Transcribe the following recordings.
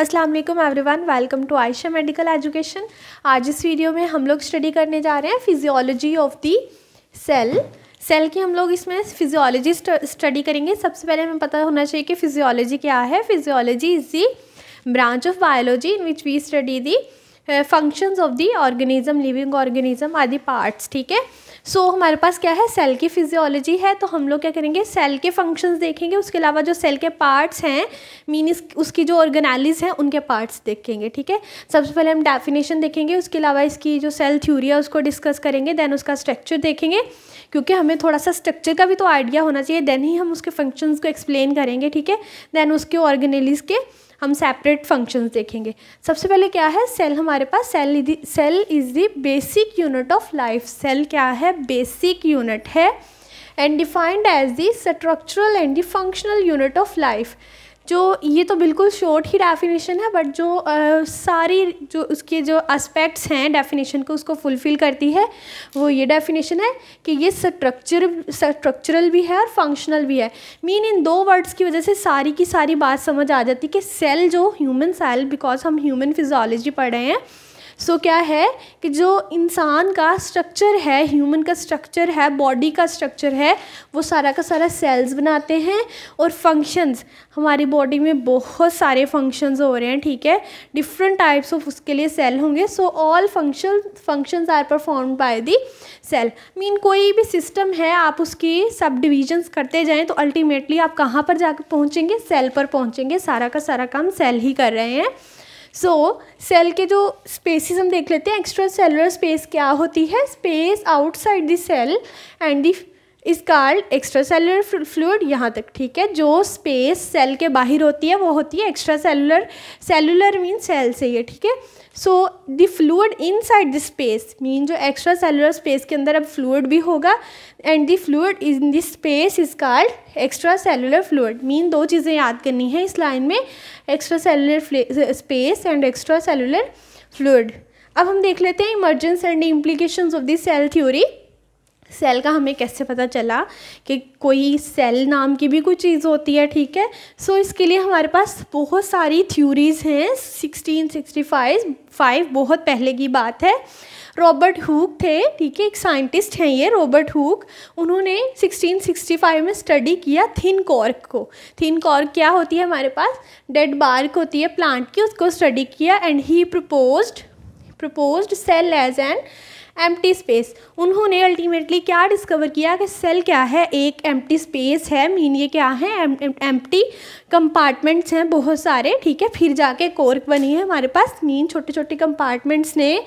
अस्सलाम वालेकुम everyone, welcome to Ayesha medical education. आज इस वीडियो में हम लोग स्टडी करने जा रहे हैं फिजियोलॉजी ऑफ दी सेल की हम लोग इसमें फिजियोलॉजी स्टडी करेंगे। सबसे पहले हमें पता होना चाहिए कि फिजियोलॉजी क्या है। Physiology is the branch of biology in which we study the functions of the organism, living organism आदि पार्ट्स। ठीक है, सो हमारे पास क्या है, सेल की फिजियोलॉजी है। तो हम लोग क्या करेंगे, सेल के फंक्शंस देखेंगे, उसके अलावा जो सेल के पार्ट्स हैं मीन उसकी जो ऑर्गेनालिज हैं उनके पार्ट्स देखेंगे। ठीक है, सबसे पहले हम डेफिनेशन देखेंगे, उसके अलावा इसकी जो सेल थ्योरी है उसको डिस्कस करेंगे, देन उसका स्ट्रक्चर देखेंगे, क्योंकि हमें थोड़ा सा स्ट्रक्चर का भी तो आइडिया होना चाहिए, देन ही हम उसके फंक्शंस को एक्सप्लेन करेंगे। ठीक है, देन उसके ऑर्गेनेलिज के हम सेपरेट फंक्शंस देखेंगे। सबसे पहले क्या है, सेल हमारे पास cell is the basic unit of life. Cell क्या है, बेसिक यूनिट है and defined as the structural and the functional unit of life. जो ये तो बिल्कुल शॉर्ट ही डेफिनेशन है, बट जो सारी जो उसके जो एस्पेक्ट्स हैं डेफिनेशन को उसको फुलफ़िल करती है, वो ये डेफिनेशन है कि ये स्ट्रक्चरल भी है और फंक्शनल भी है। मीन इन दो वर्ड्स की वजह से सारी की सारी बात समझ आ जाती है कि सेल जो ह्यूमन सेल, बिकॉज हम ह्यूमन फिजियोलॉजी पढ़ रहे हैं, सो क्या है कि जो इंसान का स्ट्रक्चर है, ह्यूमन का स्ट्रक्चर है, बॉडी का स्ट्रक्चर है, वो सारा का सारा सेल्स बनाते हैं। और फंक्शंस, हमारी बॉडी में बहुत सारे फंक्शंस हो रहे हैं। ठीक है, डिफरेंट टाइप्स ऑफ उसके लिए सेल होंगे। So all functions are performed by the cell. Mean कोई भी सिस्टम है, आप उसकी सब डिविजन्स करते जाएँ तो अल्टीमेटली आप कहाँ पर जाकर पहुँचेंगे, सेल पर पहुँचेंगे। सारा का सारा काम सेल ही कर रहे हैं। सेल के जो स्पेसिस हम देख लेते हैं। एक्स्ट्रा सेलुलर स्पेस क्या होती है, space outside the cell and the is called extracellular fluid. यहाँ तक ठीक है। जो स्पेस सेल के बाहर होती है वो होती है extracellular. Cellular mean cell से ही, ठीक है। So the fluid inside the space mean जो एक्स्ट्रा सेलुलर स्पेस के अंदर अब फ्लूइड भी होगा and the fluid in the space is called extracellular fluid. Mean दो चीज़ें याद करनी है इस लाइन में, extracellular space and extracellular fluid. अब हम देख लेते हैं emergence and implications of the cell theory. Cell का हमें कैसे पता चला कि कोई सेल नाम की भी कोई चीज़ होती है। ठीक है, सो इसके लिए हमारे पास बहुत सारी थ्योरीज हैं। 1665 बहुत पहले की बात है। रॉबर्ट हुक थे, ठीक है, एक साइंटिस्ट हैं ये रॉबर्ट हुक। उन्होंने 1665 में स्टडी किया थिन कॉर्क को। थिन कॉर्क क्या होती है, हमारे पास डेड बार्क होती है प्लांट की, उसको स्टडी किया and he proposed cell as an empty space. उन्होंने अल्टीमेटली क्या डिस्कवर किया कि सेल क्या है, एक एम्प्टी स्पेस है। मीन ये क्या है, एम्प्टी कंपार्टमेंट्स हैं बहुत सारे। ठीक है, फिर जाके कॉर्क बनी है हमारे पास। मीन छोटे छोटे कंपार्टमेंट्स ने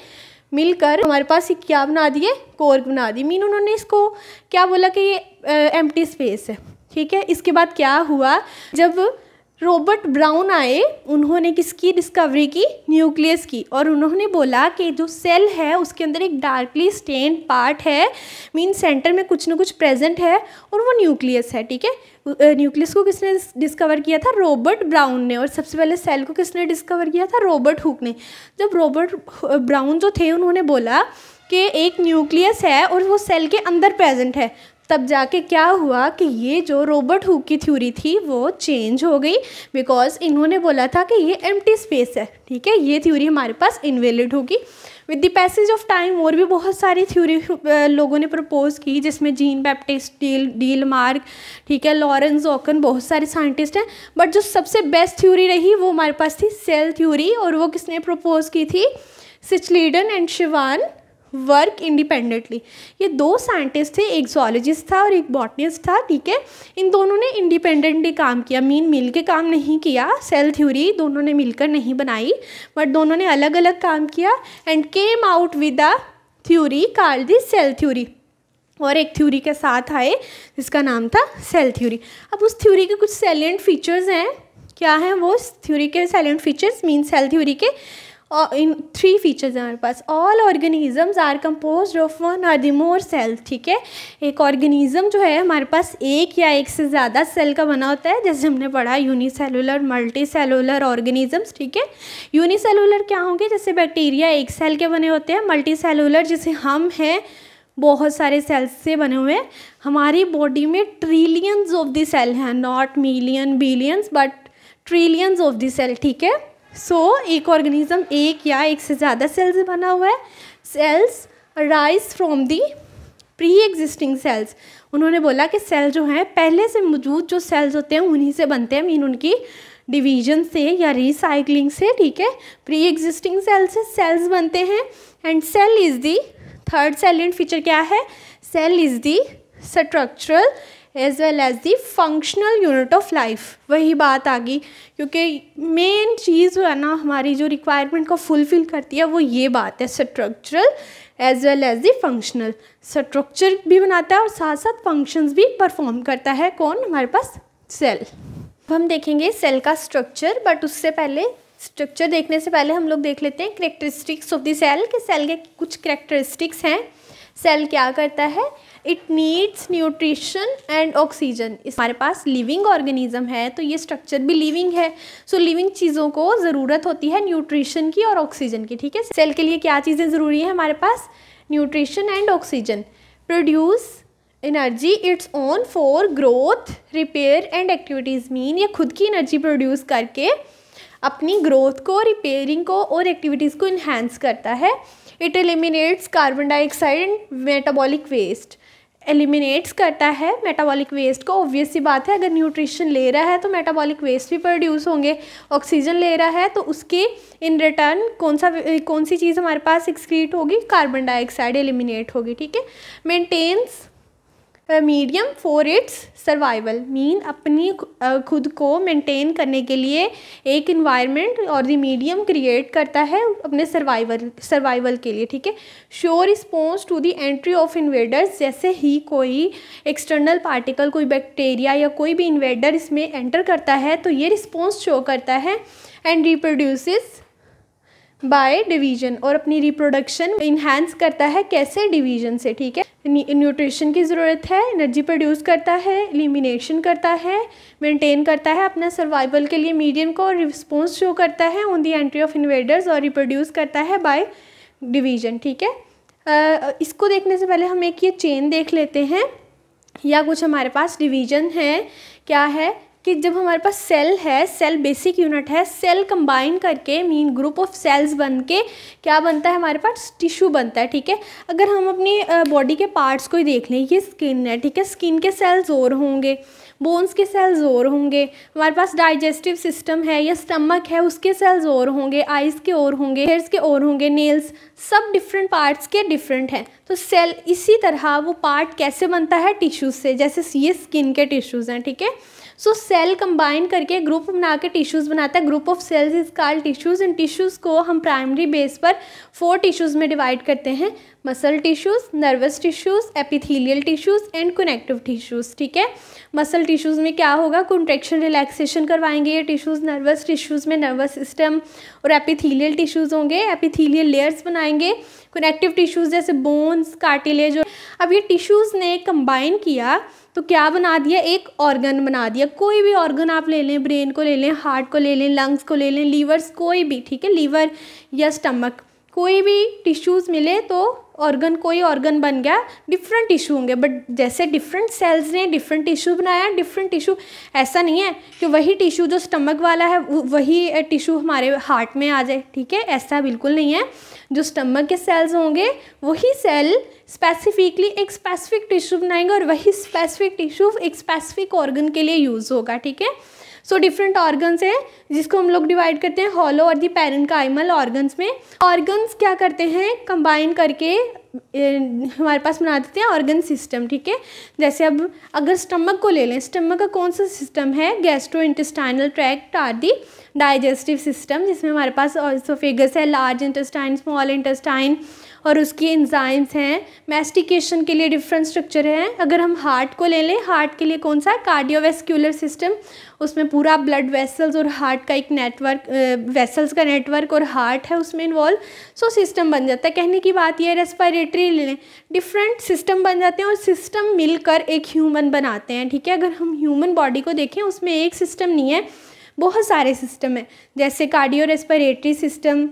मिलकर हमारे पास ये क्या बना दिए, कॉर्क बना दी। मीन उन्होंने इसको क्या बोला कि ये एम्प्टी स्पेस है। ठीक है, इसके बाद क्या हुआ, जब रॉबर्ट ब्राउन आए, उन्होंने किसकी डिस्कवरी की, न्यूक्लियस की। और उन्होंने बोला कि जो सेल है उसके अंदर एक डार्कली स्टेन्ड पार्ट है, मीन सेंटर में कुछ ना कुछ प्रेजेंट है और वो न्यूक्लियस है। ठीक है, न्यूक्लियस को किसने डिस्कवर किया था, रॉबर्ट ब्राउन ने। और सबसे पहले सेल को किसने डिस्कवर किया था, रॉबर्ट हुक ने। जब रॉबर्ट ब्राउन जो थे उन्होंने बोला कि एक न्यूक्लियस है और वो सेल के अंदर प्रेजेंट है, तब जाके क्या हुआ कि ये जो रॉबर्ट हुक की थ्योरी थी वो चेंज हो गई, बिकॉज इन्होंने बोला था कि ये एम्प्टी स्पेस है। ठीक है, ये थ्योरी हमारे पास इनवैलिड होगी। With the passage of time और भी बहुत सारी थ्योरी लोगों ने प्रपोज की, जिसमें जीन बैप्टिस्ट, डी लामार्क, ठीक है, लॉरेंस ओकन, बहुत सारे साइंटिस्ट हैं। बट जो सबसे बेस्ट थ्योरी रही वो हमारे पास थी सेल थ्योरी। और वो किसने प्रपोज की थी, सिचलिडन एंड शिवान वर्क इंडिपेंडेंटली। ये दो साइंटिस्ट थे, एक जूलॉजिस्ट था और एक बॉटनिस्ट था। ठीक है, इन दोनों ने इंडिपेंडेंटली काम किया, मीन मिल के काम नहीं किया। सेल थ्योरी दोनों ने मिलकर नहीं बनाई, बट दोनों ने अलग अलग काम किया and came out with a theory called the cell theory. और एक थ्योरी के साथ आए जिसका नाम था सेल थ्योरी। अब उस थ्योरी के कुछ सैलिएंट फीचर्स हैं, क्या हैं वो थ्योरी के salient features, mean cell theory के इन 3 फीचर्स हैं हमारे पास। All organisms are composed of 1 और द मोर सेल्स। ठीक है, एक ऑर्गेनिज्म जो है हमारे पास एक या एक से ज़्यादा सेल का बना होता है, जैसे हमने पढ़ा यूनिसेलुलर, मल्टी सेलुलर ऑर्गेनिजम्स। ठीक है, यूनिसेलुलर क्या होंगे, जैसे बैक्टीरिया एक सेल के बने होते हैं। मल्टी सेलुलर जैसे हम हैं, बहुत सारे सेल्स से बने हुए हैं। हमारी बॉडी में ट्रिलियंस ऑफ द सेल हैं, not million billions but trillions of the cell. ठीक है, सो एक ऑर्गेनिज्म एक या एक से ज़्यादा सेल से बना हुआ है। Cells arise from the pre existing cells. उन्होंने बोला कि सेल जो हैं पहले से मौजूद जो सेल्स होते हैं उन्हीं से बनते हैं, मीन उनकी डिवीजन से या रिसाइकलिंग से, ठीक है। प्री एग्जिस्टिंग सेल से सेल्स बनते हैं। And cell is the third salient feature क्या है, cell is the structural as well as the functional unit of life. वही बात आ गई, क्योंकि मेन चीज़ जो है ना हमारी जो रिक्वायरमेंट को फुलफिल करती है वो ये बात है, structural as well as the functional. Structure भी बनाता है और साथ साथ फंक्शंस भी परफॉर्म करता है। कौन, हमारे पास सेल। अब हम देखेंगे सेल का स्ट्रक्चर, बट उससे पहले स्ट्रक्चर देखने से पहले हम लोग देख लेते हैं कैरेक्टरिस्टिक्स ऑफ द सेल, कि सेल के कुछ कैरेक्टरिस्टिक्स हैं। सेल क्या करता है, it needs nutrition and oxygen. हमारे पास लिविंग ऑर्गेनिज्म है तो ये स्ट्रक्चर भी लिविंग है। सो लिविंग चीज़ों को ज़रूरत होती है न्यूट्रिशन की और ऑक्सीजन की, ठीक है। सेल के लिए क्या चीज़ें ज़रूरी है हमारे पास, nutrition and oxygen. Produce energy its own for growth, repair and activities, mean ये खुद की एनर्जी प्रोड्यूस करके अपनी ग्रोथ को, रिपेयरिंग को और एक्टिविटीज़ को इन्हांस करता है। It eliminates carbon dioxide and metabolic waste, eliminates करता है मेटाबॉलिक वेस्ट को। ऑब्वियस सी बात है, अगर न्यूट्रिशन ले रहा है तो मेटाबॉलिक वेस्ट भी प्रोड्यूस होंगे। ऑक्सीजन ले रहा है तो उसके इन रिटर्न कौन सी चीज़ हमारे पास एक्सक्रीट होगी, कार्बन डाइऑक्साइड एलिमिनेट होगी, ठीक है। Maintains medium for its survival, mean अपनी खुद को मेंटेन करने के लिए एक इन्वायरमेंट और द मीडियम क्रिएट करता है अपने सर्वाइवल के लिए, ठीक है। Show response to the entry of invaders, जैसे ही कोई एक्सटर्नल पार्टिकल, कोई बैक्टीरिया या कोई भी इन्वेडर इसमें एंटर करता है तो ये रिस्पॉन्स शो करता है। एंड रिप्रोड्यूसेस बाय डिवीजन, और अपनी रिप्रोडक्शन इन्हांस करता है, कैसे, डिवीजन से, ठीक है। न्यूट्रिशन की ज़रूरत है, एनर्जी प्रोड्यूस करता है, एलिमिनेशन करता है, मेंटेन करता है अपना सर्वाइवल के लिए मीडियम को, और रिस्पॉन्स शो करता है on the entry of invaders, और रिप्रोड्यूस करता है बाय डिवीजन, ठीक है। इसको देखने से पहले हम एक ये चेन देख लेते हैं, या कुछ हमारे पास डिवीजन है। क्या है कि जब हमारे पास सेल है, सेल बेसिक यूनिट है, सेल कंबाइन करके मीन ग्रुप ऑफ सेल्स बन के क्या बनता है, हमारे पास टिश्यू बनता है, ठीक है। अगर हम अपनी बॉडी के पार्ट्स को ही देख लें, ये स्किन है, ठीक है, स्किन के सेल्स और होंगे, बोन्स के सेल्स और होंगे, हमारे पास डाइजेस्टिव सिस्टम है या स्टमक है उसके सेल्स और होंगे, आइज़ के और होंगे, हेयर्स के और होंगे, नेल्स, सब डिफरेंट पार्ट्स के डिफरेंट हैं। तो सेल इसी तरह वो पार्ट कैसे बनता है, टिश्यूज़ से, जैसे ये स्किन के टिश्यूज़ हैं, ठीक है। सो सेल कंबाइन करके ग्रुप बना के टिश्यूज़ बनाता है। Group of cells is called tissues. इन टिश्यूज़ को हम प्राइमरी बेस पर 4 टिश्यूज़ में डिवाइड करते हैं, muscle tissues, nervous tissues, epithelial tissues and connective tissues, ठीक है। मसल टिश्यूज़ में क्या होगा, कॉन्ट्रैक्शन रिलैक्सेशन करवाएंगे ये टिश्यूज़। नर्वस टिश्यूज़ में नर्वस सिस्टम और एपिथेलियल टिश्यूज़ होंगे, एपिथेलियल लेयर्स बनाएंगे। कनेक्टिव टिश्यूज़ जैसे बोन्स, कार्टिलेज। अब ये टिश्यूज़ ने कंबाइन किया तो क्या बना दिया, एक ऑर्गन बना दिया। कोई भी ऑर्गन आप ले लें, ब्रेन को ले लें, हार्ट को ले लें, लंग्स को ले लें, लीवर्स, कोई भी, ठीक है, लीवर या स्टमक, कोई भी टिश्यूज़ मिले तो ऑर्गन, कोई ऑर्गन बन गया। डिफरेंट टिश्यू होंगे, बट जैसे डिफरेंट सेल्स ने डिफरेंट टिश्यू बनाया, डिफरेंट टिश्यू, ऐसा नहीं है कि वही टिश्यू जो स्टमक वाला है वही टिश्यू हमारे हार्ट में आ जाए, ठीक है, ऐसा बिल्कुल नहीं है। जो स्टमक के सेल्स होंगे वही सेल स्पेसिफिकली एक स्पेसिफिक टिश्यू बनाएंगे और वही स्पेसिफिक टिश्यू एक स्पेसिफिक ऑर्गन के लिए यूज़ होगा, ठीक है। सो डिफरेंट ऑर्गन्स हैं जिसको हम लोग डिवाइड करते हैं हॉलो और दी पैरेन्काइमल ऑर्गन्स में। ऑर्गन्स क्या करते हैं, कंबाइन करके हमारे पास बना देते हैं ऑर्गन सिस्टम, ठीक है। जैसे अब अगर स्टमक को ले लें, स्टमक का कौन सा सिस्टम है, gastrointestinal tract or the digestive system, जिसमें हमारे पास इसोफेगस है, लार्ज इंटेस्टाइन, स्मॉल इंटेस्टाइन और उसकी एंजाइम्स हैं। मैस्टिकेशन के लिए डिफरेंट स्ट्रक्चर हैं। अगर हम हार्ट को ले लें, हार्ट के लिए कौन सा है, कार्डियोवैस्कुलर सिस्टम, उसमें पूरा ब्लड वेसल्स और हार्ट का एक नेटवर्क, वेसल्स का नेटवर्क और हार्ट है उसमें इन्वॉल्व, सो सिस्टम बन जाता है। कहने की बात यह, रेस्पिरेटरी ले लें, डिफरेंट सिस्टम बन जाते हैं और सिस्टम मिलकर एक ह्यूमन बनाते हैं, ठीक है। अगर हम ह्यूमन बॉडी को देखें उसमें एक सिस्टम नहीं है, बहुत सारे सिस्टम है, जैसे cardio respiratory system,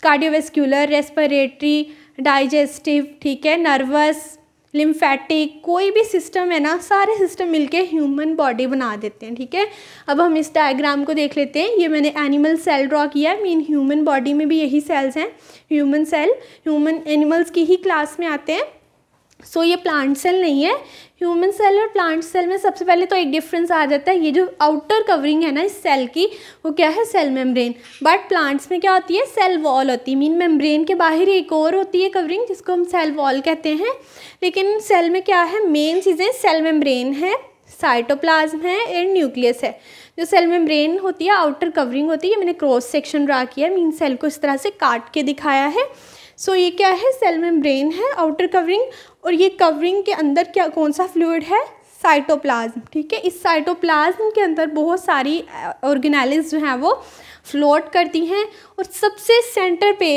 cardiovascular, respiratory, digestive, ठीक है, नर्वस, लिम्फेटिक, कोई भी सिस्टम है ना, सारे सिस्टम मिलके ह्यूमन बॉडी बना देते हैं, ठीक है। अब हम इस डायग्राम को देख लेते हैं। ये मैंने एनिमल सेल ड्रॉ किया है, मीन ह्यूमन बॉडी में भी यही सेल्स हैं। ह्यूमन सेल ह्यूमन एनिमल्स की ही क्लास में आते हैं। सो ये प्लांट सेल नहीं है। ह्यूमन सेल और प्लांट सेल में सबसे पहले तो एक डिफरेंस आ जाता है, ये जो आउटर कवरिंग है ना इस सेल की, वो क्या है, सेल मेम्ब्रेन। बट प्लांट्स में क्या होती है, सेल वॉल होती है। मीन मेम्ब्रेन के बाहर एक और होती है कवरिंग जिसको हम सेल वॉल कहते हैं। लेकिन सेल में क्या है, मेन चीज़ें सेल मेम्ब्रेन है, साइटोप्लाज्म है एंड न्यूक्लियस है। जो सेल मेम्ब्रेन होती है, आउटर कवरिंग होती है, मैंने क्रॉस सेक्शन ड्रा किया, मीन सेल को इस तरह से काट के दिखाया है। सो ये क्या है, सेल मेम्ब्रेन है, आउटर कवरिंग। और ये कवरिंग के अंदर क्या, कौन सा फ्लूइड है, साइटोप्लाज्म, ठीक है। इस साइटोप्लाज्म के अंदर बहुत सारी ऑर्गेनेल्स जो हैं वो फ्लोट करती हैं। और सबसे सेंटर पे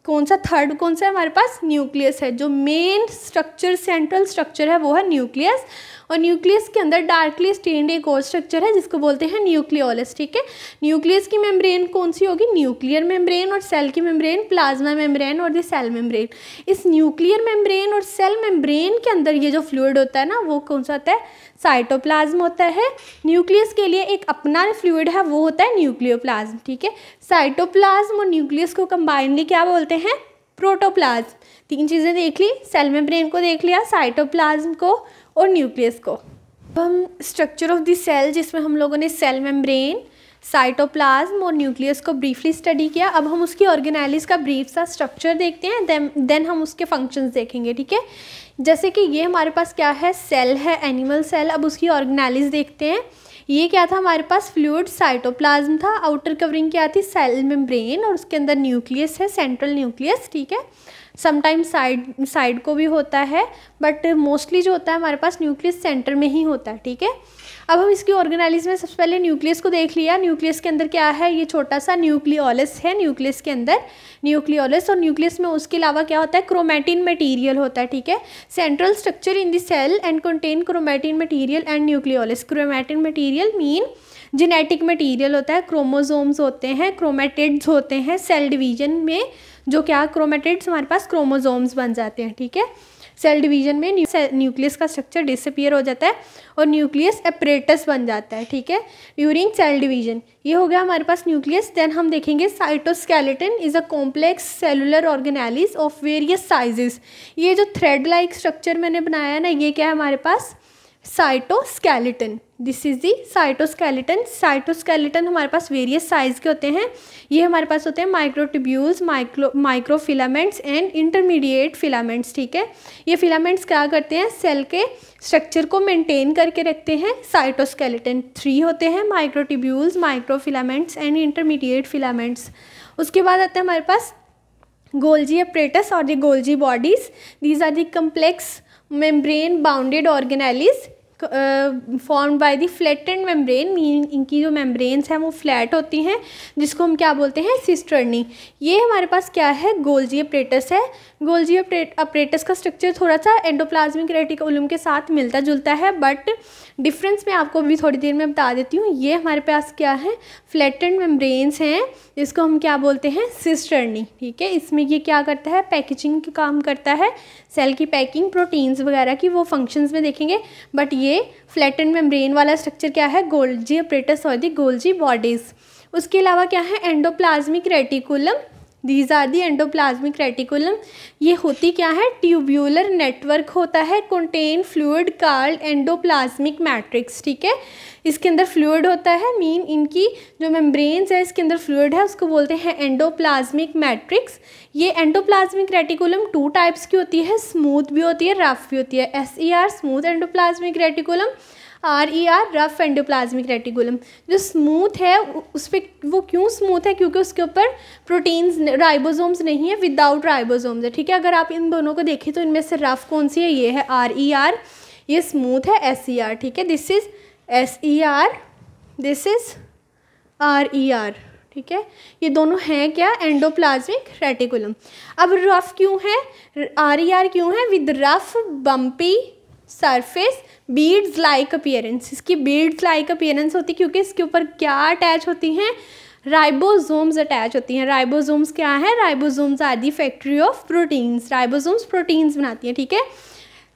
कौन सा, थर्ड कौन सा है हमारे पास, न्यूक्लियस है। जो मेन स्ट्रक्चर, सेंट्रल स्ट्रक्चर है वो है न्यूक्लियस। और न्यूक्लियस के अंदर डार्कली स्टेन्ड एक और स्ट्रक्चर है जिसको बोलते हैं न्यूक्लियोलस, ठीक है। न्यूक्लियस की मेम्ब्रेन कौन सी होगी, न्यूक्लियर मेम्ब्रेन। और सेल की मेम्ब्रेन प्लाज्मा मेम्ब्रेन और द सेल मेम्ब्रेन। इस न्यूक्लियर मेम्ब्रेन और सेल मेम्ब्रेन के अंदर ये जो फ्लूइड होता है ना, वो कौन सा होता है, साइटोप्लाज्म होता है। न्यूक्लियस के लिए एक अपना फ्लूइड है, वो होता है न्यूक्लियोप्लाज्म, ठीक है। साइटोप्लाज्म और न्यूक्लियस को कंबाइनली क्या बोलते हैं, प्रोटोप्लाज्म। तीन चीज़ें देख ली, सेल मेम्ब्रेन को देख लिया, साइटोप्लाज्म को और न्यूक्लियस को। अब हम स्ट्रक्चर ऑफ द सेल, जिसमें हम लोगों ने सेल मेम्ब्रेन, साइटोप्लाज्म और न्यूक्लियस को ब्रीफली स्टडी किया। अब हम उसकी ऑर्गेनेलिस का ब्रीफ सा स्ट्रक्चर देखते हैं, देन हम उसके फंक्शंस देखेंगे, ठीक है। जैसे कि ये हमारे पास क्या है, सेल है, एनिमल सेल। अब उसकी ऑर्गेनेलिस देखते हैं। ये क्या था हमारे पास, फ्लूइड साइटोप्लाज्म था, आउटर कवरिंग क्या थी, सेल मेम्ब्रेन, और उसके अंदर न्यूक्लियस है, सेंट्रल न्यूक्लियस, ठीक है। समटाइम्स साइड को भी होता है, बट मोस्टली जो होता है हमारे पास न्यूक्लियस सेंटर में ही होता है, ठीक है। अब हम इसकी ऑर्गेनेलिस में सबसे पहले न्यूक्लियस को देख लिया। न्यूक्लियस के अंदर क्या है, ये छोटा सा न्यूक्लियोलस है। न्यूक्लियस के अंदर न्यूक्लियोलस, और न्यूक्लियस में उसके अलावा क्या होता है, क्रोमैटिन मटेरियल होता है, ठीक है। Central structure in the cell and contain chromatin material and nucleolus. Chromatin material mean genetic material होता है, क्रोमोसोम्स होते हैं, क्रोमैटिड्स होते हैं। सेल डिवीजन में जो क्या, क्रोमैटिड्स हमारे पास क्रोमोसोम्स बन जाते हैं, ठीक है। सेल डिवीजन में न्यूक्लियस का स्ट्रक्चर डिसअपियर हो जाता है और न्यूक्लियस एपरेटस बन जाता है, ठीक है, ड्यूरिंग सेल डिवीजन। ये हो गया हमारे पास न्यूक्लियस। देन हम देखेंगे cytoskeleton is a complex cellular organelles of various sizes. ये जो थ्रेड लाइक स्ट्रक्चर मैंने बनाया है ना, ये क्या है हमारे पास, cytoskeleton. This is the cytoskeleton. Cytoskeleton हमारे पास वेरियस साइज के होते हैं। ये हमारे पास होते हैं microtubules, microfilaments and intermediate filaments, ठीक है। ये फिलामेंट्स क्या करते हैं, सेल के स्ट्रक्चर को मेंटेन करके रखते हैं। साइटोस्केलेटन 3 होते हैं, microtubules, microfilaments and intermediate filaments. उसके बाद आते हैं हमारे पास गोल्जी एपरेटस और the Golgi bodies. These are the complex membrane bounded organelles formed by the flattened membrane. Mean इनकी जो मेम्ब्रेन्स हैं वो फ्लैट होती हैं, जिसको हम क्या बोलते हैं, सिस्टर्नी। ये हमारे पास क्या है, गोल्जी एपरेटस है। गोल्जी एपरेटस का स्ट्रक्चर थोड़ा सा एंडोप्लाज्मिक रेटिकुलम के साथ मिलता जुलता है, बट डिफरेंस मैं आपको भी थोड़ी देर में बता देती हूँ। ये हमारे पास क्या है, फ्लैटेंड मेम्ब्रेन्स हैं, जिसको हम क्या बोलते हैं, सिस्टर्नी, ठीक है। इसमें ये क्या करता है, पैकेजिंग का काम करता है, सेल की पैकिंग, प्रोटीन्स वगैरह की, वो फंक्शंस में देखेंगे। बट ये फ्लैटेंड मेम्ब्रेन वाला स्ट्रक्चर क्या है, गोल्जी एपरेटस और द गोल्जी बॉडीज़। उसके अलावा क्या है, endoplasmic reticulum. These are the endoplasmic reticulum. ये होती क्या है, ट्यूब्यूलर नेटवर्क होता है, contain fluid called endoplasmic matrix, ठीक है। इसके अंदर फ्लूइड होता है, मीन इनकी जो मेम्ब्रेन्स है इसके अंदर फ्लूइड है, उसको बोलते हैं एंडोप्लाज्मिक मैट्रिक्स। ये एंडोप्लाज्मिक रेटिकुलम 2 टाइप्स की होती है, स्मूथ भी होती है, रफ भी होती है। SER smooth endoplasmic reticulum, RER rough endoplasmic reticulum. जो स्मूथ है उस पर, वो क्यों स्मूथ है, क्योंकि उसके ऊपर प्रोटीन्स, राइबोसोम्स नहीं है, विदाउट राइबोसोम्स है, ठीक है। अगर आप इन दोनों को देखें तो इनमें से रफ कौन सी है, ये है RER, ये स्मूथ है SER, ठीक है। This is SER, this is RER, ठीक है। ये दोनों हैं क्या, एंडोप्लाज्मिक रेटिकुलम। अब रफ क्यों है, RER क्यों है, with rough bumpy surface beads like appearance. इसकी बीड्स लाइक अपीयरेंस होती है क्योंकि इसके ऊपर क्या अटैच होती हैं, राइबोसोम्स अटैच होती हैं। राइबोसोम्स क्या है, ribosomes are the factory of proteins. Ribosomes proteins बनाती हैं, ठीक है।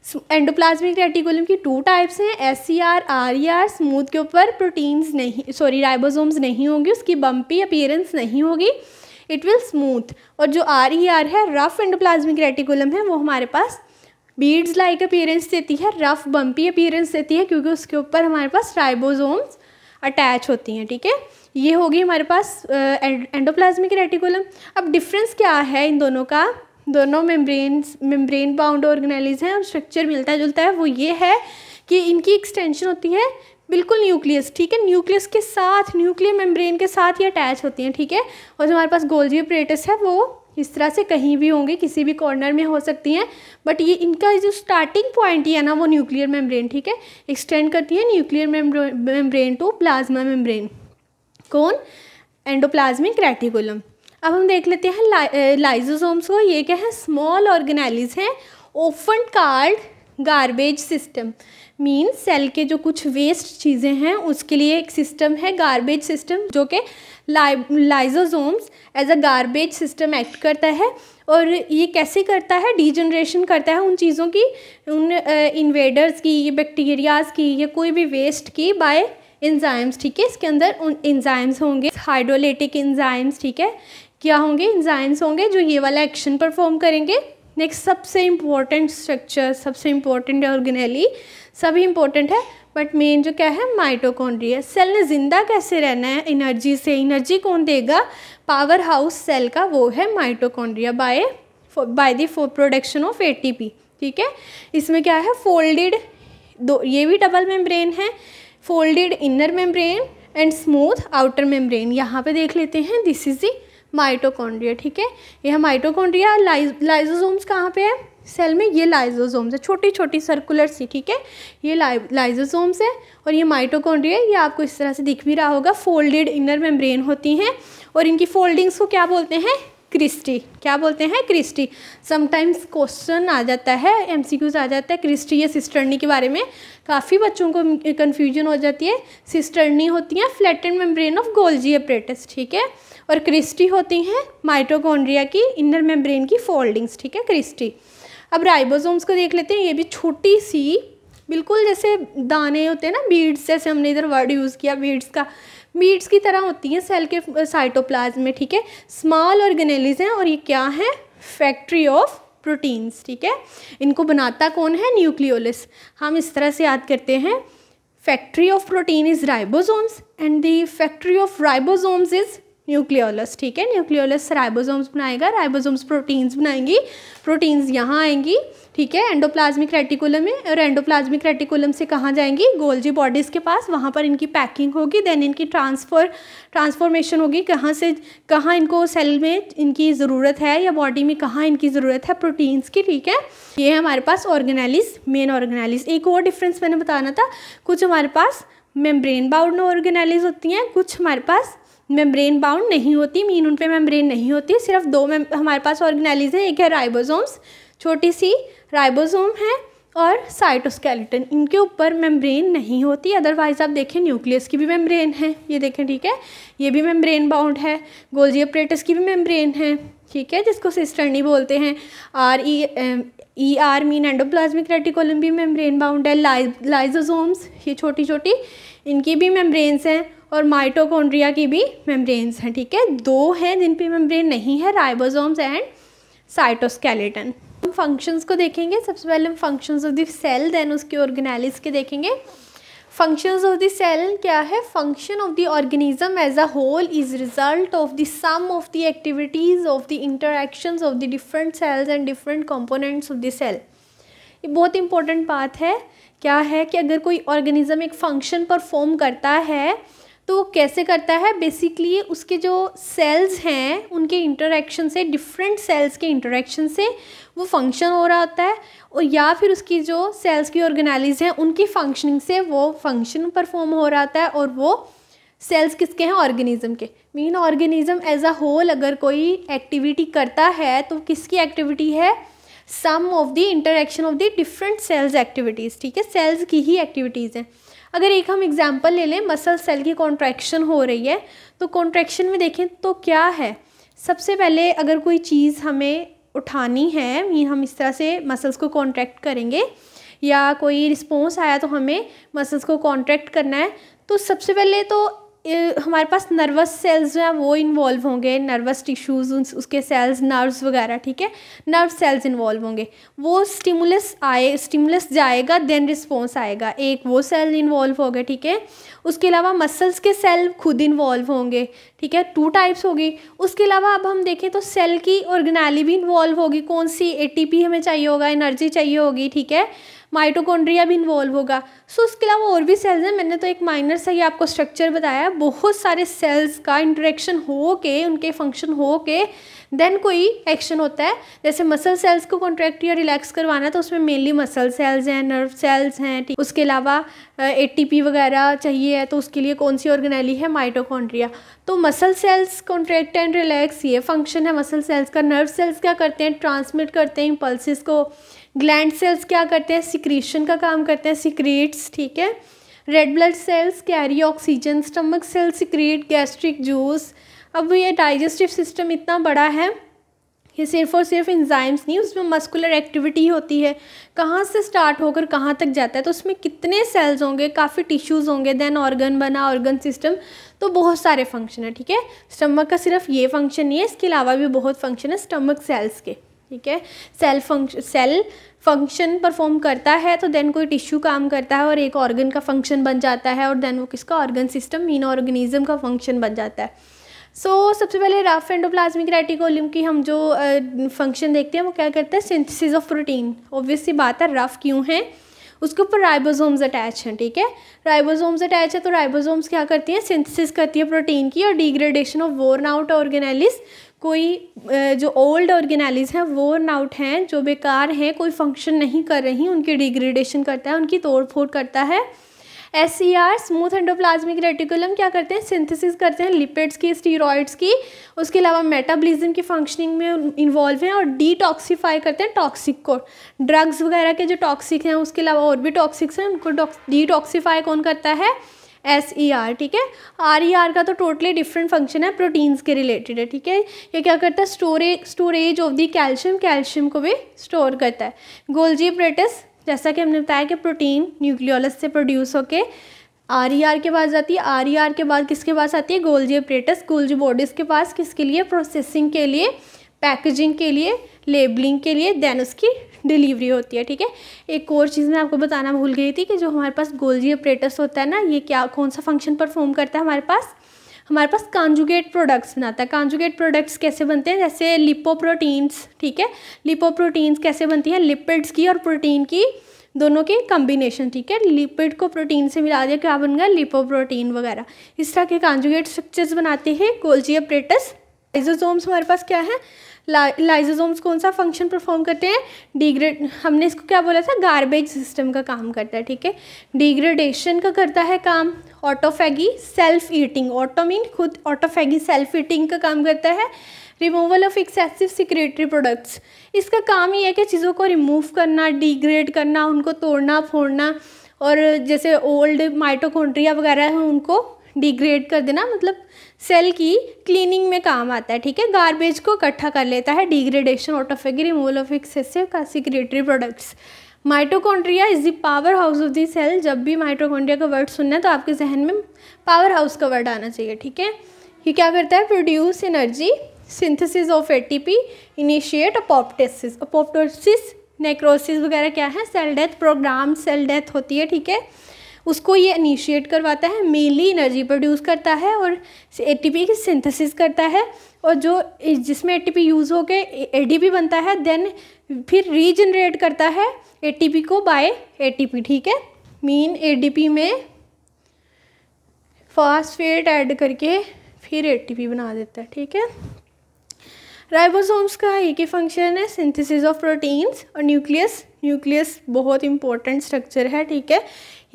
एंडोप्लाज्मिक रेटिकुलम की 2 टाइप्स हैं, SCR, RER। स्मूथ के ऊपर प्रोटीन्स नहीं, सॉरी राइबोसोम्स नहीं होंगे, उसकी बम्पी अपीयरेंस नहीं होगी, इट विल स्मूथ। और जो RER है, रफ एंडोप्लाज्मिक रेटिकुलम है, वो हमारे पास बीड्स लाइक अपीयरेंस देती है, रफ बम्पी अपीयरेंस देती है, क्योंकि उसके ऊपर हमारे पास राइबोसोम्स अटैच होती हैं। ठीक है, ये होगी हमारे पास एंडोप्लाज्मिक रेटिकुलम। अब डिफरेंस क्या है इन दोनों का, दोनों मेम्ब्रेन बाउंड ऑर्गेनेलीज हैं और स्ट्रक्चर मिलता जुलता है, वो ये है कि इनकी एक्सटेंशन होती है बिल्कुल न्यूक्लियस। ठीक है, न्यूक्लियस के साथ, न्यूक्लियर मेम्ब्रेन के साथ ये अटैच होती हैं। ठीक है, और जो हमारे पास गोल्जी अपरेटस है वो इस तरह से कहीं भी होंगे, किसी भी कॉर्नर में हो सकती हैं, बट ये इनका जो स्टार्टिंग पॉइंट ही है ना वो न्यूक्लियर मेम्ब्रेन। ठीक है, एक्सटेंड करती है nuclear membrane to plasma membrane. कौन? Endoplasmic reticulum. अब हम देख लेते हैं लाइजोसोम्स को। ये क्या है? स्मॉल ऑर्गेनेलीज हैं, often called garbage system. Means cell के जो कुछ वेस्ट चीज़ें हैं उसके लिए एक सिस्टम है गार्बेज सिस्टम, जो कि lysosomes as a garbage system act करता है। और ये कैसे करता है? डीजनरेशन करता है उन चीज़ों की, उन इन्वेडर्स की, ये बैक्टीरियाज की, या कोई भी वेस्ट की बाय एंजाइम्स। ठीक है, इसके अंदर उन एंजाइम्स होंगे, हाइड्रोलाइटिक एंजाइम्स। ठीक है, क्या होंगे? एंजाइम्स होंगे जो ये वाला एक्शन परफॉर्म करेंगे। नेक्स्ट सबसे इम्पोर्टेंट स्ट्रक्चर, सबसे इम्पोर्टेंट ऑर्गेनेली, सभी इम्पोर्टेंट है बट मेन जो क्या है? माइटोकॉन्ड्रिया। सेल ने जिंदा कैसे रहना है? एनर्जी से। एनर्जी कौन देगा? पावर हाउस सेल का वो है mitochondria, by the production of ATP। ठीक है, इसमें क्या है? फोल्डेड, दो, ये भी डबल मेम्ब्रेन है, folded inner membrane and smooth outer membrane. यहाँ पे देख लेते हैं, दिस इज द माइटोकॉन्ड्रिया। ठीक है, यह माइटोकॉन्ड्रिया। लाइजोसोम्स कहाँ पे है सेल में? ये लाइजोसोम्स है, छोटी छोटी सर्कुलर सी। ठीक है, ये लाइजोसोम्स है और ये माइटोकॉन्ड्रिया। ये आपको इस तरह से दिख भी रहा होगा, फोल्डेड इनर मेम्ब्रेन होती हैं और इनकी फोल्डिंग्स को क्या बोलते हैं? क्रिस्टी। क्या बोलते हैं? क्रिस्टी। समटाइम्स क्वेश्चन आ जाता है, MCQs आ जाता है क्रिस्टी या सिस्टर्नी के बारे में, काफ़ी बच्चों को कन्फ्यूजन हो जाती है। सिस्टर्नी होती हैं flattened membrane of Golgi apparatus. ठीक है, और क्रिस्टी होती हैं माइटोकॉन्ड्रिया की इनर मेम्ब्रेन की फोल्डिंग्स। ठीक है, क्रिस्टी। अब राइबोसोम्स को देख लेते हैं। ये भी छोटी सी, बिल्कुल जैसे दाने होते हैं ना, बीड्स, जैसे हमने इधर वर्ड यूज़ किया बीड्स का, बीड्स की तरह होती हैं सेल के साइटोप्लाज्म में। ठीक है, स्मॉल ऑर्गेनेलीज हैं और ये क्या है? Factory of proteins. ठीक है, इनको बनाता कौन है? न्यूक्लियोलस। हम इस तरह से याद करते हैं, factory of protein is ribosomes and the factory of ribosomes is nucleolus. ठीक है, न्यूक्लियोलस राइबोसोम्स बनाएगा, राइबोसोम्स प्रोटीन्स बनाएंगी, प्रोटीन्स यहाँ आएंगी। ठीक है, एंडोप्लाज्मिक रेटिकुलम में, और एंडोप्लाज्मिक रेटिकुलम से कहाँ जाएंगी? गोल्जी बॉडीज़ के पास, वहाँ पर इनकी पैकिंग होगी, देन इनकी ट्रांसफॉर्मेशन होगी, कहाँ से कहाँ इनको सेल में इनकी ज़रूरत है या बॉडी में कहाँ इनकी ज़रूरत है प्रोटीन्स की। ठीक है, ये है हमारे पास ऑर्गेनेलिस, मेन ऑर्गेनेलिस। एक और डिफरेंस मैंने बताना था, कुछ हमारे पास मेम्ब्रेन बाउंड ऑर्गेनेलिस होती हैं, कुछ हमारे पास मेम्ब्रेन बाउंड नहीं होती, मीन उन पे मेम्ब्रेन नहीं होती। सिर्फ दो हमारे पास ऑर्गेनेलिस है, एक है राइबोसोम्स, छोटी सी राइबोसोम है, और साइटोस्केलेटन, इनके ऊपर मेम्ब्रेन नहीं होती। अदरवाइज आप देखें न्यूक्लियस की भी मेम्ब्रेन है, ये देखें। ठीक है, ये भी मेम्ब्रेन बाउंड है, गोल्जी अपरेटस की भी मेम्ब्रेन है। ठीक है, जिसको सिस्टर्नी बोलते हैं। ER मीन एंडोप्लाज्मिक रेटिकुलम भी मेम्ब्रेन बाउंड है। लाइजोसोम्स, ये छोटी छोटी, इनकी भी मेम्ब्रेन्स हैं, और माइटोकॉन्ड्रिया की भी मेम्ब्रेन्स हैं। ठीक है, दो हैं जिन पे मेम्ब्रेन नहीं है, राइबोसोम्स एंड साइटोस्केलेटन। हम फंक्शंस को देखेंगे। सबसे पहले हम functions of the cell, then उसके ऑर्गेनेलिस के देखेंगे। फंक्शंस ऑफ द सेल क्या है? Function of the organism as a whole is result of the sum of the activities of the interactions of the different cells and different components of the cell. ये बहुत important बात है। क्या है कि अगर कोई ऑर्गेनिज्म एक फंक्शन परफॉर्म करता है तो वो कैसे करता है? बेसिकली उसके जो सेल्स हैं उनके इंटरेक्शन से, डिफरेंट सेल्स के इंटरेक्शन से वो फंक्शन हो रहा होता है, और या फिर उसकी जो सेल्स की ऑर्गेनेलिज हैं उनकी फंक्शनिंग से वो फंक्शन परफॉर्म हो रहा होता है। और वो सेल्स किसके हैं? ऑर्गेनिज्म के। Mean organism as a whole अगर कोई एक्टिविटी करता है तो किसकी एक्टिविटी है? Sum of the interaction of the different cells activities. ठीक है, सेल्स की ही एक्टिविटीज़ हैं। अगर एक हम एग्जांपल ले लें, मसल सेल की कॉन्ट्रैक्शन हो रही है, तो कॉन्ट्रैक्शन में देखें तो क्या है? सबसे पहले अगर कोई चीज़ हमें उठानी है, मीन हम इस तरह से मसल्स को कॉन्ट्रैक्ट करेंगे, या कोई रिस्पॉन्स आया तो हमें मसल्स को कॉन्ट्रैक्ट करना है, तो सबसे पहले तो हमारे पास नर्वस सेल्स जो हैं वो इन्वॉल्व होंगे, नर्वस टिश्यूज़, उसके सेल्स, नर्व्स वगैरह, ठीक है, नर्व सेल्स इन्वॉल्व होंगे। वो स्टिमुलस जाएगा, देन रिस्पॉन्स आएगा, एक वो सेल इन्वॉल्व हो गए, ठीक है। उसके अलावा मसल्स के सेल खुद इन्वॉल्व होंगे, ठीक है, 2 टाइप्स होगी। उसके अलावा अब हम देखें तो सेल की ऑर्गेनेली भी इन्वॉल्व होगी, कौन सी, ATP हमें चाहिए होगा, एनर्जी चाहिए होगी, ठीक है, माइटोकॉन्ड्रिया भी इन्वॉल्व होगा। सो उसके अलावा और भी सेल्स हैं, मैंने तो एक माइनर सा ही आपको स्ट्रक्चर बताया, बहुत सारे सेल्स का इंटरेक्शन हो के, उनके फंक्शन हो के देन कोई एक्शन होता है। जैसे मसल सेल्स को कॉन्ट्रैक्ट या रिलैक्स करवाना है तो उसमें मेनली मसल सेल्स हैं, नर्व सेल्स हैं, ठीक। उसके अलावा ATP वगैरह चाहिए है तो उसके लिए कौन सी ऑर्गेनेली है, माइटोकॉन्ड्रिया। तो muscle cells contract and relax, ये फंक्शन है मसल सेल्स का। नर्व सेल्स क्या करते हैं, ट्रांसमिट करते हैं इम्पल्सिस को। ग्लैंड सेल्स क्या करते हैं, सिक्रीशन का काम करते हैं, सिक्रीट्स, ठीक है। Red blood cells carry oxygen, stomach cells secrete gastric juice. अब ये डाइजेस्टिव सिस्टम इतना बड़ा है, ये सिर्फ और सिर्फ एंजाइम्स नहीं, उसमें मस्कुलर एक्टिविटी होती है, कहाँ से स्टार्ट होकर कहाँ तक जाता है, तो उसमें कितने सेल्स होंगे, काफ़ी टिश्यूज़ होंगे, देन ऑर्गन बना, ऑर्गन सिस्टम, तो बहुत सारे फंक्शन है, ठीक है। स्टमक का सिर्फ ये फंक्शन नहीं है, इसके अलावा भी बहुत फंक्शन है स्टमक सेल्स के, ठीक है। सेल फंक्शन परफॉर्म करता है तो देन कोई टिश्यू काम करता है और एक ऑर्गन का फंक्शन बन जाता है, और देन वो किसका, ऑर्गन सिस्टम, मीन ऑर्गेनिज्म का फंक्शन बन जाता है। सबसे पहले रफ एंडोप्लाज्मिक रेटिकुलम की हम जो फंक्शन देखते हैं वो क्या करता है, सिंथेसिस ऑफ प्रोटीन। ऑब्वियस सी बात है, रफ क्यों है, उसके ऊपर राइबोसोम्स अटैच हैं, ठीक है। राइबोसोम्स अटैच है तो राइबोसोम्स क्या करती हैं, सिंथेसिस करती है प्रोटीन की, और degradation of worn out organelles, कोई जो ओल्ड ऑर्गेनेलिस हैं, वोर्न आउट हैं, जो बेकार हैं, कोई फंक्शन नहीं कर रही, उनकी डिग्रेडेशन करता है, उनकी तोड़ फोड़ करता है। SER स्मूथ एंडोप्लाज्मिक रेटिकुलम क्या करते हैं, सिंथेसिस करते हैं लिपिड्स की, स्टीरॉइड्स की, उसके अलावा मेटाबॉलिज्म की फंक्शनिंग में इन्वॉल्व हैं, और डिटॉक्सिफाई करते हैं टॉक्सिक को, ड्रग्स वगैरह के जो टॉक्सिक हैं, उसके अलावा और भी टॉक्सिक्स हैं, उनको डिटॉक्सिफाई कौन करता है, SER, ठीक है। RER का तो टोटली डिफरेंट फंक्शन है, प्रोटीन्स के रिलेटेड है, ठीक है। ये क्या करता है, स्टोरेज ऑफ द कैल्शियम को भी स्टोर करता है। गोल्जी एपरेटस, जैसा कि हमने बताया कि प्रोटीन न्यूक्लियोलस से प्रोड्यूस होके RER के पास जाती है, RER के बाद किसके पास आती है, गोल्जी एपरेटस, गोल्जी बॉडीज़ के पास, किसके लिए, प्रोसेसिंग के लिए, पैकेजिंग के लिए, लेबलिंग के लिए, देन उसकी डिलीवरी होती है, ठीक है। एक और चीज़ मैं आपको बताना भूल गई थी कि जो हमारे पास गोल्जी एपरेटस होता है ना, ये क्या, कौन सा फंक्शन परफॉर्म करता है हमारे पास कॉन्जुगेट प्रोडक्ट्स बनाता है। कॉन्जुगेट प्रोडक्ट्स कैसे बनते हैं, जैसे लिपोप्रोटीन्स, ठीक है। लिपोप्रोटीन्स कैसे बनती है, लिपिड्स की और प्रोटीन की दोनों के कॉम्बिनेशन, ठीक है। लिपिड को प्रोटीन से मिला दिया, क्या बन गया, लिपोप्रोटीन वगैरह, इस तरह के कॉन्जुगेट स्ट्रक्चर्स बनाते हैं गोल्जी एपरेटस। लाइसोसोम्स हमारे पास क्या है, लाइसोसोम्स कौन सा फंक्शन परफॉर्म करते हैं, हमने इसको क्या बोला था, गार्बेज सिस्टम का काम करता है, ठीक है। डिग्रेडेशन का करता है काम, autophagy, self eating, auto mean खुद, ऑटोफैगी सेल्फ ईटिंग का काम करता है। Removal of excessive secretory products, इसका काम ही है कि चीज़ों को रिमूव करना, डिग्रेड करना, उनको तोड़ना फोड़ना, और जैसे ओल्ड माइटोकॉन्ड्रिया वगैरह हैं उनको डिग्रेड कर देना, मतलब सेल की क्लीनिंग में काम आता है, ठीक है। गार्बेज को इकट्ठा कर लेता है, degradation, autophagy, removal of excessive secretory products. Mitochondria is the powerhouse of the cell, जब भी माइटोकॉन्ड्रिया का वर्ड सुनना है तो आपके जहन में पावर हाउस का वर्ड आना चाहिए, ठीक है। ये क्या करता है, produce energy, synthesis of ATP, initiate apoptosis, necrosis वगैरह क्या है, cell death, program cell death होती है, ठीक है, उसको ये इनिशिएट करवाता है, मेनली एनर्जी प्रोड्यूस करता है और ATP की सिंथेसिस करता है, और जो जिसमें ATP यूज़ होके ADP बनता है, देन फिर रीजनरेट करता है ATP को बाय ATP, ठीक है। मीन ADP में फास्फेट ऐड करके फिर ATP बना देता है, ठीक है। राइबोसोम्स का एक ही फंक्शन है, सिंथेसिस ऑफ प्रोटीन्स, और न्यूक्लियस बहुत इंपॉर्टेंट स्ट्रक्चर है, ठीक है।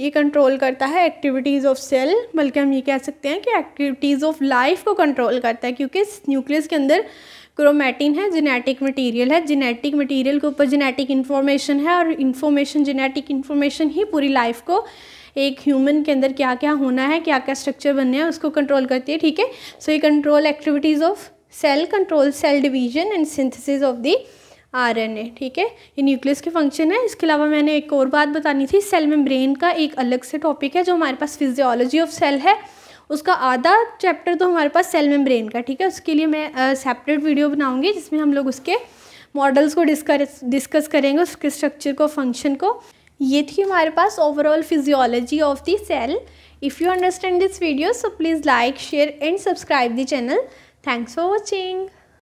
ये कंट्रोल करता है एक्टिविटीज़ ऑफ सेल, बल्कि हम ये कह सकते हैं कि एक्टिविटीज़ ऑफ लाइफ को कंट्रोल करता है, क्योंकि न्यूक्लियस के अंदर क्रोमैटिन है, जेनेटिक मटेरियल है, जेनेटिक मटेरियल के ऊपर जेनेटिक इन्फॉर्मेशन है, और इन्फॉर्मेशन, जेनेटिक इन्फॉर्मेशन ही पूरी लाइफ को, एक ह्यूमन के अंदर क्या क्या होना है, क्या क्या स्ट्रक्चर बनने हैं, उसको कंट्रोल करती है, ठीक है। सो ये control activities of cell, control cell division and synthesis of the RNA, ठीक है, ये न्यूक्लियस के फंक्शन है। इसके अलावा मैंने एक और बात बतानी थी, सेल मेम्ब्रेन का एक अलग से टॉपिक है जो हमारे पास फिजियोलॉजी ऑफ सेल है, उसका आधा चैप्टर तो हमारे पास सेल मेम्ब्रेन का, ठीक है। उसके लिए मैं सेपरेट वीडियो बनाऊंगी जिसमें हम लोग उसके मॉडल्स को डिस्कस करेंगे, उसके स्ट्रक्चर को, फंक्शन को। ये थी हमारे पास overall physiology of the cell. If you understand this video so please like, share and subscribe the channel. Thanks for watching.